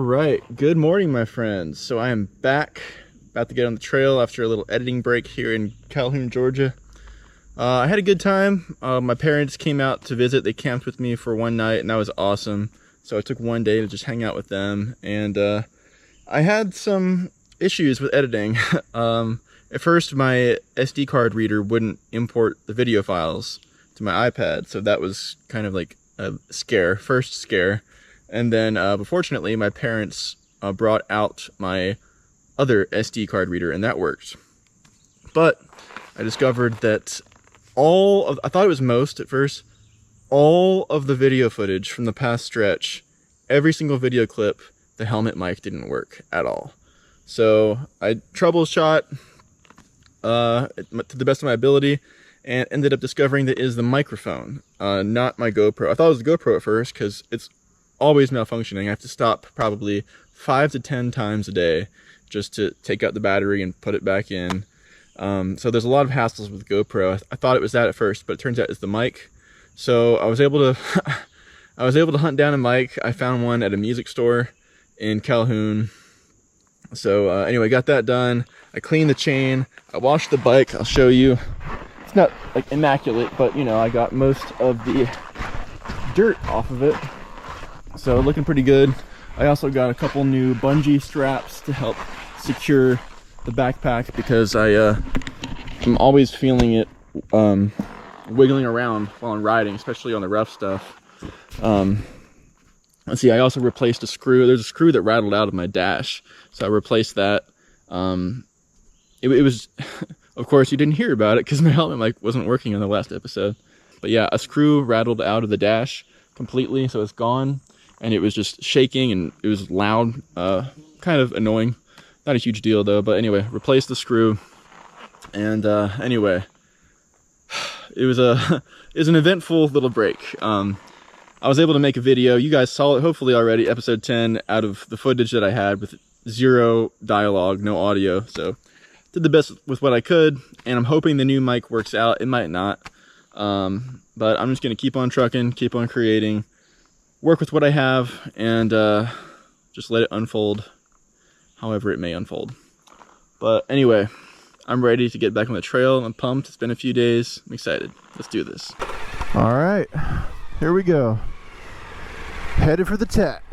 right, good morning my friends. So I am back, about to get on the trail after a little editing break here in Calhoun, Georgia. I had a good time. My parents came out to visit. They camped with me for one night and that was awesome. So I took one day to just hang out with them, and I had some issues with editing. At first my SD card reader wouldn't import the video files to my iPad, so that was kind of like a first scare. And then fortunately my parents brought out my other SD card reader and that worked. But I discovered that I thought it was most at first, all of the video footage from the past stretch, every single video clip, the helmet mic didn't work at all. So I troubleshot to the best of my ability and ended up discovering that it is the microphone, not my GoPro. I thought it was the GoPro at first because it's always malfunctioning. I have to stop probably 5 to 10 times a day just to take out the battery and put it back in. So there's a lot of hassles with GoPro. I thought it was that at first, but it turns out it's the mic. So I was able to hunt down a mic. I found one at a music store in Calhoun. So anyway, got that done. I cleaned the chain. I washed the bike. I'll show you. It's not like immaculate, but you know, I got most of the dirt off of it. So looking pretty good. I also got a couple new bungee straps to help secure the backpack because I'm always feeling it wiggling around while I'm riding, especially on the rough stuff. Let's see, I also replaced a screw. There's a screw that rattled out of my dash, so I replaced that. It was, of course, you didn't hear about it because my helmet mic wasn't working in the last episode. But yeah, a screw rattled out of the dash completely, so it's gone. And it was just shaking and it was loud, kind of annoying. Not a huge deal though, but anyway, replaced the screw. And anyway, it was an eventful little break. I was able to make a video. You guys saw it hopefully already, episode 10, out of the footage that I had with 0 dialogue, no audio. So did the best with what I could, and I'm hoping the new mic works out. It might not, but I'm just gonna keep on trucking, keep on creating, work with what I have, and just let it unfold however it may unfold. But anyway, I'm ready to get back on the trail. I'm pumped. It's been a few days. I'm excited. Let's do this. All right, here we go. Headed for the TAT.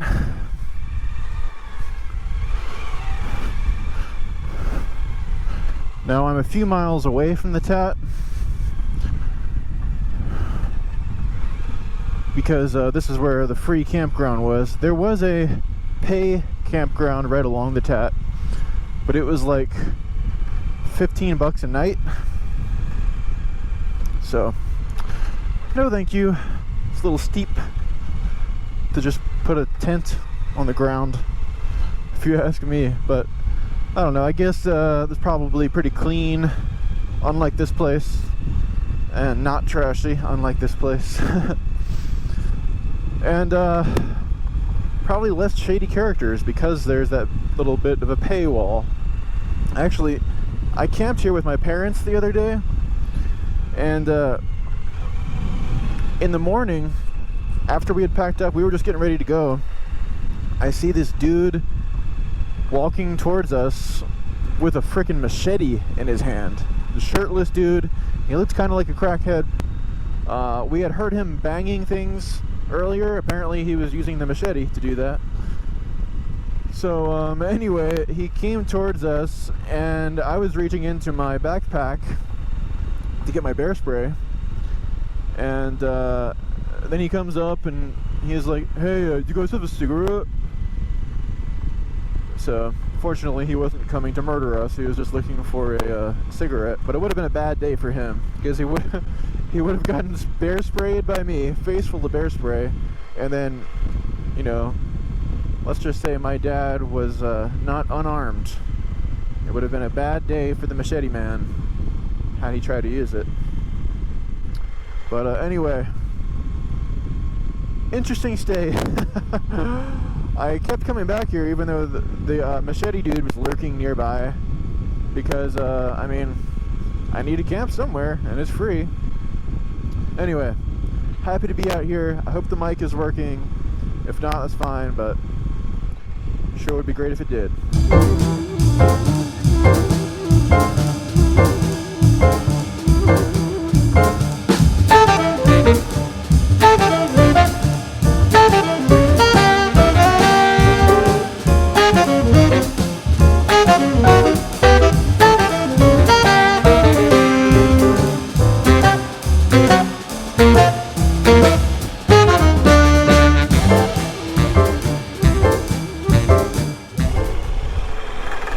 Now I'm a few miles away from the TAT because this is where the free campground was. There was a pay campground right along the TAT, but it was like 15 bucks a night. So no thank you. It's a little steep to just put a tent on the ground, if you ask me, but I don't know. I guess it's probably pretty clean, unlike this place, and not trashy, unlike this place. And probably less shady characters because there's that little bit of a paywall. Actually, I camped here with my parents the other day, and in the morning, after we had packed up, we were just getting ready to go. I see this dude walking towards us with a freaking machete in his hand. The shirtless dude. He looks kind of like a crackhead. We had heard him banging things earlier. Apparently he was using the machete to do that. So anyway, he came towards us, and I was reaching into my backpack to get my bear spray, and then he comes up and he's like, hey, do you guys have a cigarette? So fortunately he wasn't coming to murder us. He was just looking for a cigarette. But it would have been a bad day for him because he would have gotten bear sprayed by me, face full of bear spray, and then, you know, let's just say my dad was not unarmed. It would have been a bad day for the machete man had he tried to use it. But anyway, interesting stay. I kept coming back here even though the machete dude was lurking nearby because, I mean, I need to camp somewhere and it's free. Anyway, happy to be out here. I hope the mic is working. If not, that's fine, but Sure would be great if it did.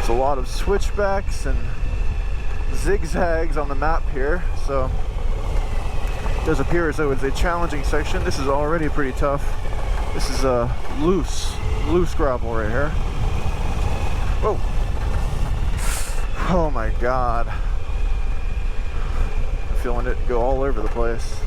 There's a lot of switchbacks and zigzags on the map here, so it does appear as though it's a challenging section. This is already pretty tough. This is a loose gravel right here. Whoa. Oh my god. I'm feeling it go all over the place.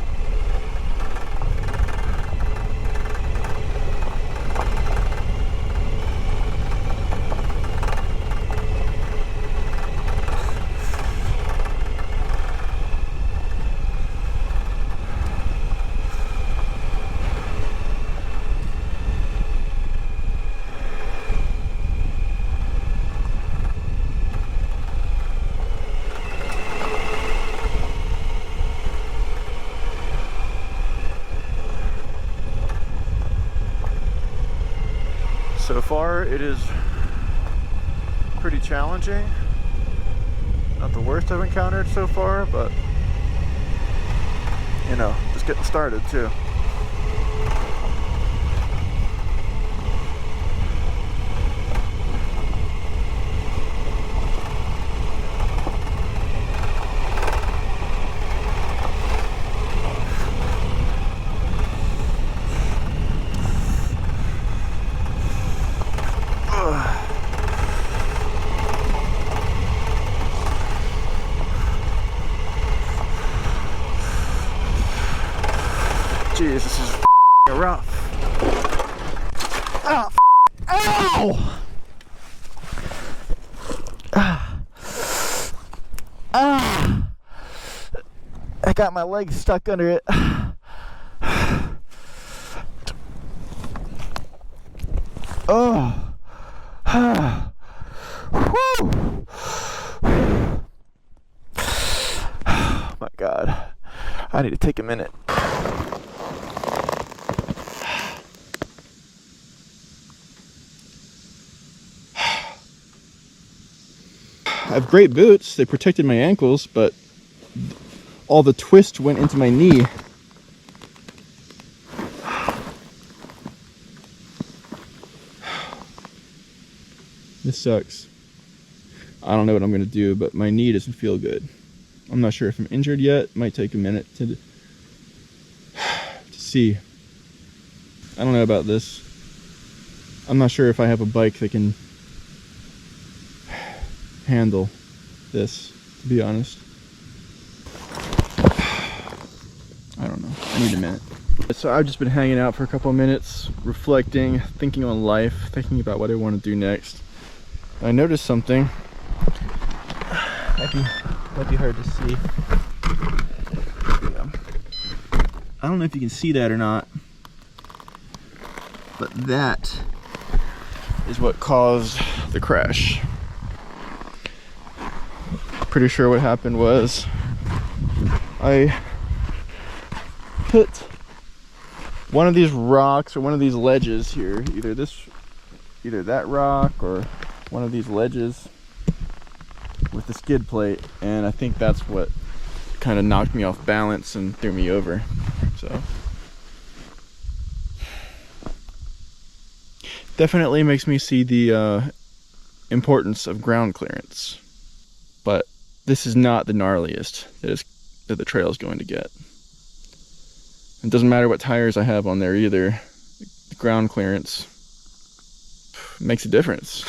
So far, it is pretty challenging. Not the worst I've encountered so far, but you know, just getting started too. Jeez, this is rough. Oh, ow! I got my legs stuck under it. Oh. Whew. Oh my god. I need to take a minute. I have great boots. They protected my ankles, but all the twist went into my knee. This sucks. I don't know what I'm gonna do, but my knee doesn't feel good. I'm not sure if I'm injured yet. It might take a minute to see. I don't know about this. I'm not sure if I have a bike that can handle this, to be honest. I don't know. I need a minute. So I've just been hanging out for a couple of minutes, reflecting, thinking on life, thinking about what I want to do next. I noticed something. Might be hard to see. I don't know if you can see that or not, but that is what caused the crash. Pretty sure what happened was I hit one of these rocks or one of these ledges here, either that rock or one of these ledges with the skid plate, and I think that's what kind of knocked me off balance and threw me over. So definitely makes me see the importance of ground clearance, but this is not the gnarliest that the trail is going to get. It doesn't matter what tires I have on there either. The ground clearance makes a difference.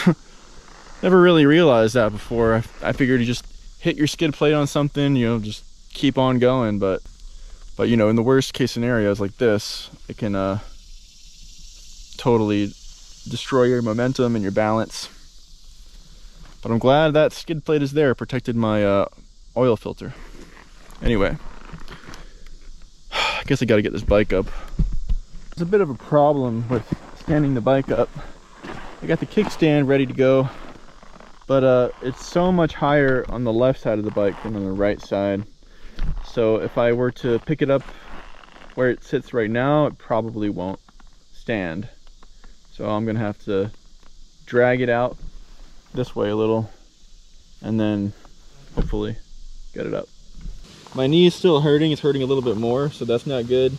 Never really realized that before. I figured you just hit your skid plate on something, you know, just keep on going. But you know, in the worst case scenarios like this, it can totally destroy your momentum and your balance. But I'm glad that skid plate is there, protected my oil filter. Anyway, I guess I gotta get this bike up. There's a bit of a problem with standing the bike up. I got the kickstand ready to go, but it's so much higher on the left side of the bike than on the right side. So if I were to pick it up where it sits right now, it probably won't stand. So I'm gonna have to drag it out this way a little and then hopefully get it up. My knee is still hurting. It's hurting a little bit more, so that's not good.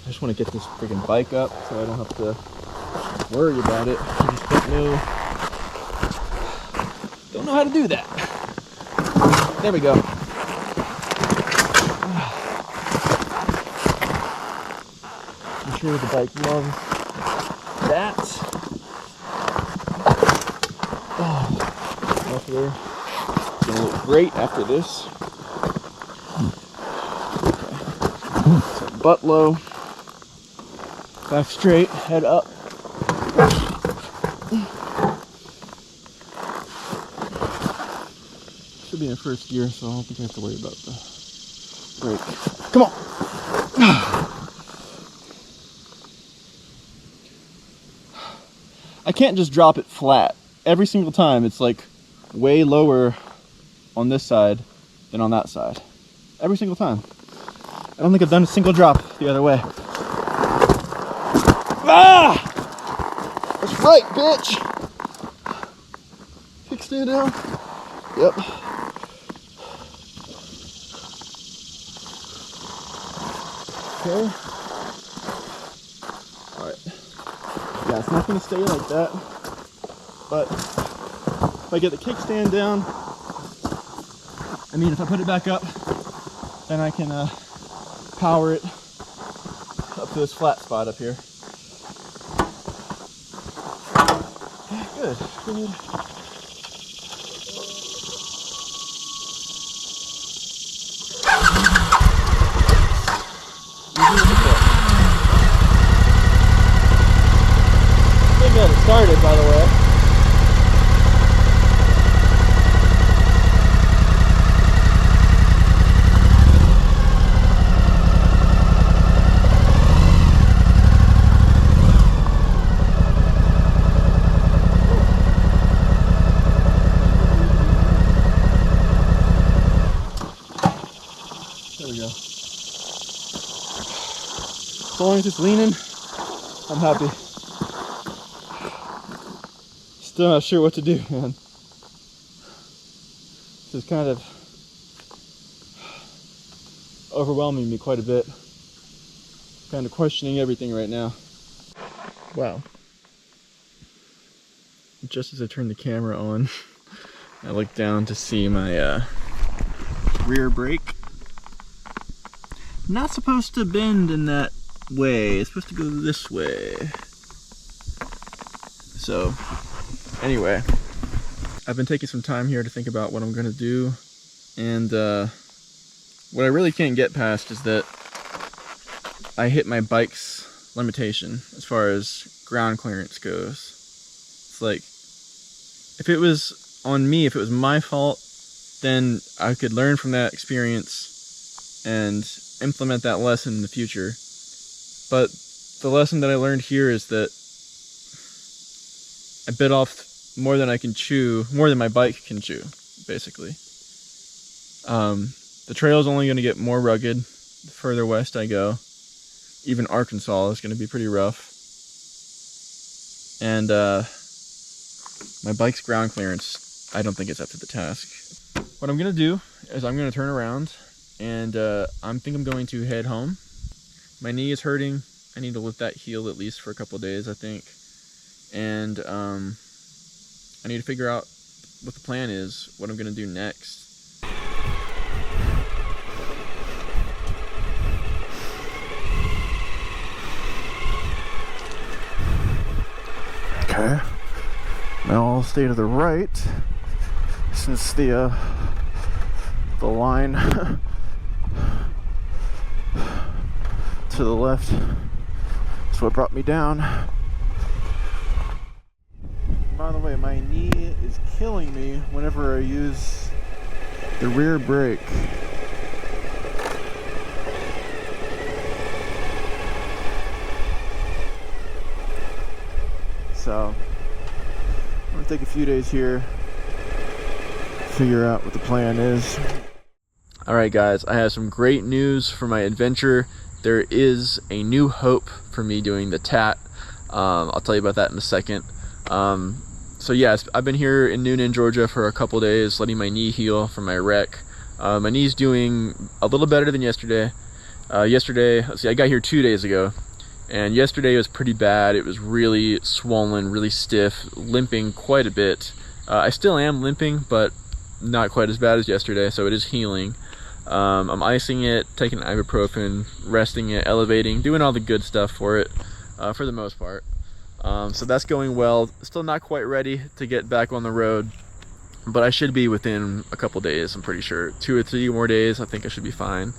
I just want to get this freaking bike up so I don't have to worry about it. I just don't know how to do that. There we go. I'm sure the bike loves that. Oh, off there. It's gonna look great after this. Okay. So butt low, back straight, head up. Should be in first gear, so I don't think I have to worry about the brake. Come on! I can't just drop it flat. Every single time it's like way lower on this side than on that side. Every single time. I don't think I've done a single drop the other way. Ah! That's right, bitch! Kickstand down. Yep. Okay. Alright. Yeah, it's not gonna stay like that. But if I get the kickstand down, I mean, if I put it back up, then I can power it up to this flat spot up here. Good. Good. Got it started, by the way. There we go. As long as it's leaning, I'm happy. Still not sure what to do, man. This is kind of overwhelming me quite a bit. Kind of questioning everything right now. Wow. Just as I turned the camera on, I looked down to see my rear brake. Not supposed to bend in that way. It's supposed to go this way. So, anyway, I've been taking some time here to think about what I'm gonna do, and what I really can't get past is that I hit my bike's limitation as far as ground clearance goes. It's like, if it was on me, if it was my fault, then I could learn from that experience and implement that lesson in the future. But the lesson that I learned here is that I bit off more than I can chew, more than my bike can chew, basically. The trail is only going to get more rugged the further west I go. Even Arkansas is going to be pretty rough. And my bike's ground clearance, I don't think it's up to the task. What I'm going to do is I'm going to turn around and I think I'm going to head home. My knee is hurting. I need to let that heal at least for a couple of days, I think. And I need to figure out what the plan is, what I'm going to do next. Okay. Now I'll stay to the right, since the line to the left is what brought me down. By the way, my knee is killing me whenever I use the rear brake. So take a few days here, figure out what the plan is. Alright guys, I have some great news for my adventure. There is a new hope for me doing the TAT. I'll tell you about that in a second. So yes, I've been here in Noonan, Georgia for a couple days, letting my knee heal from my wreck. My knee's doing a little better than yesterday. Let's see, I got here 2 days ago, and yesterday was pretty bad. It was really swollen, really stiff, limping quite a bit. I still am limping, but not quite as bad as yesterday, so it is healing. I'm icing it, taking ibuprofen, resting it, elevating, doing all the good stuff for it, for the most part. So that's going well. Still not quite ready to get back on the road, but I should be within a couple days, I'm pretty sure. 2 or 3 more days, I think I should be fine.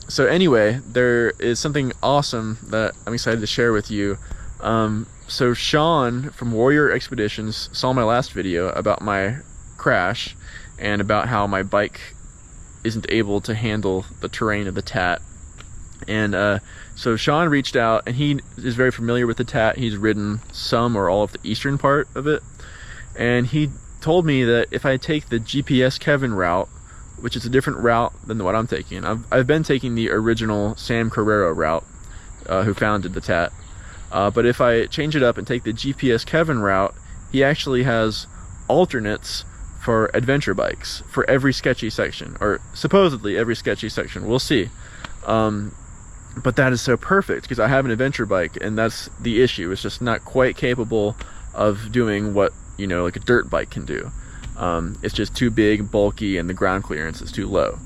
So anyway, there is something awesome that I'm excited to share with you. So Sean from Warrior Expeditions saw my last video about my crash and about how my bike isn't able to handle the terrain of the TAT. And so Sean reached out, and he is very familiar with the TAT. He's ridden some or all of the eastern part of it, and he told me that if I take the GPS Kevin route, which is a different route than what I'm taking. I've been taking the original Sam Carrero route, who founded the TAT. But if I change it up and take the GPS Kevin route, he actually has alternates for adventure bikes for every sketchy section, or supposedly every sketchy section. We'll see. But that is so perfect because I have an adventure bike, and that's the issue. It's just not quite capable of doing what, you know, like a dirt bike can do. It's just too big, bulky, and the ground clearance is too low.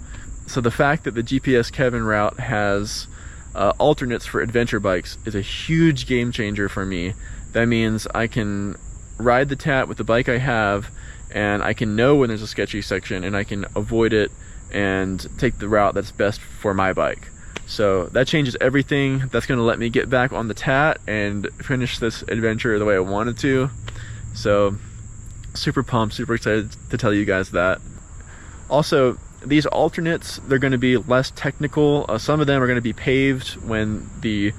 So the fact that the GPS Kevin route has alternates for adventure bikes is a huge game changer for me. That means I can ride the TAT with the bike I have, and I can know when there's a sketchy section, and I can avoid it and take the route that's best for my bike. So that changes everything. That's going to let me get back on the TAT and finish this adventure the way I wanted to. So super pumped, super excited to tell you guys that. Also, these alternates, they're going to be less technical. Some of them are going to be paved when the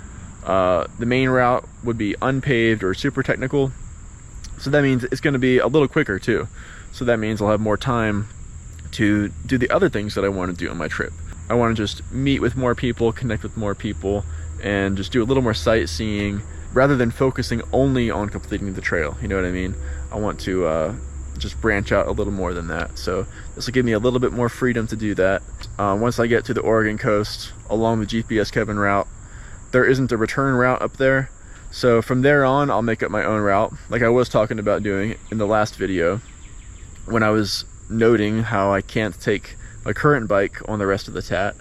main route would be unpaved or super technical. So that means it's going to be a little quicker too. So that means I'll have more time to do the other things that I want to do on my trip. I want to just meet with more people, connect with more people, and just do a little more sightseeing rather than focusing only on completing the trail. You know what I mean? I want to just branch out a little more than that. So this will give me a little bit more freedom to do that. Once I get to the Oregon coast along the GPS Kevin route, there isn't a return route up there. So from there on, I'll make up my own route, like I was talking about doing in the last video when I was noting how I can't take my current bike on the rest of the TAT.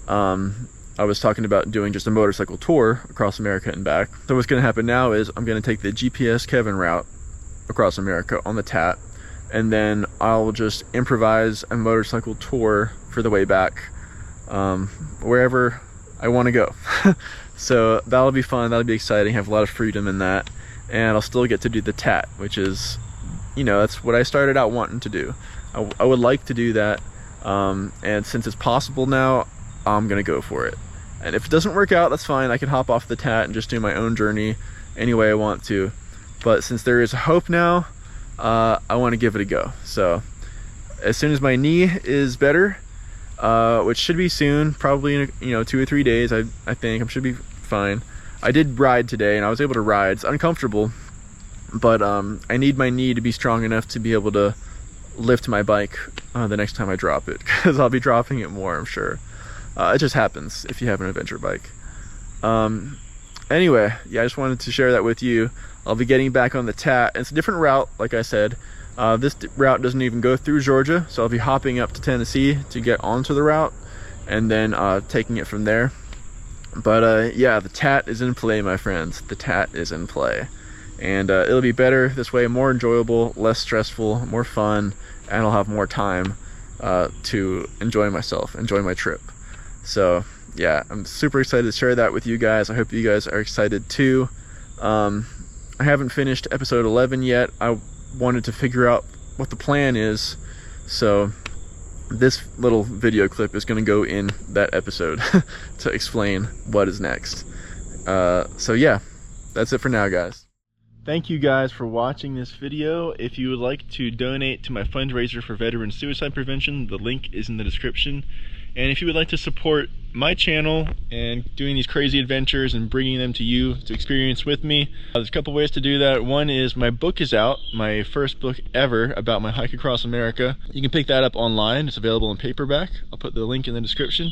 I was talking about doing just a motorcycle tour across America and back. So what's going to happen now is I'm going to take the GPS Kevin route across America on the TAT, and then I'll just improvise a motorcycle tour for the way back, wherever I want to go. So that'll be fun, that'll be exciting, have a lot of freedom in that, and I'll still get to do the TAT, which is, you know, that's what I started out wanting to do. I would like to do that, and since it's possible now, I'm gonna go for it. And if it doesn't work out, that's fine. I can hop off the TAT and just do my own journey any way I want to. But since there is hope now, I want to give it a go. So as soon as my knee is better, which should be soon, probably in 2 or 3 days, I think I should be fine. I did ride today, and I was able to ride. It's uncomfortable, but I need my knee to be strong enough to be able to lift my bike the next time I drop it, because I'll be dropping it more, I'm sure. It just happens if you have an adventure bike. Anyway, yeah, I just wanted to share that with you. I'll be getting back on the TAT. It's a different route, like I said. This route doesn't even go through Georgia, so I'll be hopping up to Tennessee to get onto the route, and then taking it from there. But yeah, the TAT is in play, my friends. The TAT is in play. And it'll be better this way, more enjoyable, less stressful, more fun, and I'll have more time to enjoy myself, enjoy my trip. So yeah, I'm super excited to share that with you guys. I hope you guys are excited too. I haven't finished episode 11 yet. I wanted to figure out what the plan is, so this little video clip is going to go in that episode to explain what is next. So yeah, that's it for now, guys. Thank you guys for watching this video. If you would like to donate to my fundraiser for veteran suicide prevention, the link is in the description. And if you would like to support my channel and doing these crazy adventures and bringing them to you to experience with me, there's a couple ways to do that. One is my book is out, my first book ever about my hike across America. You can pick that up online. It's available in paperback. I'll put the link in the description.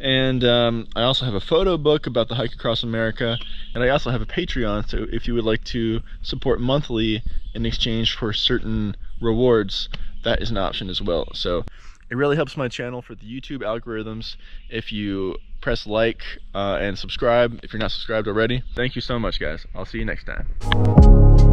And I also have a photo book about the hike across America, and I also have a Patreon, so if you would like to support monthly in exchange for certain rewards, that is an option as well. So it really helps my channel for the YouTube algorithms if you press like and subscribe if you're not subscribed already. Thank you so much, guys. I'll see you next time.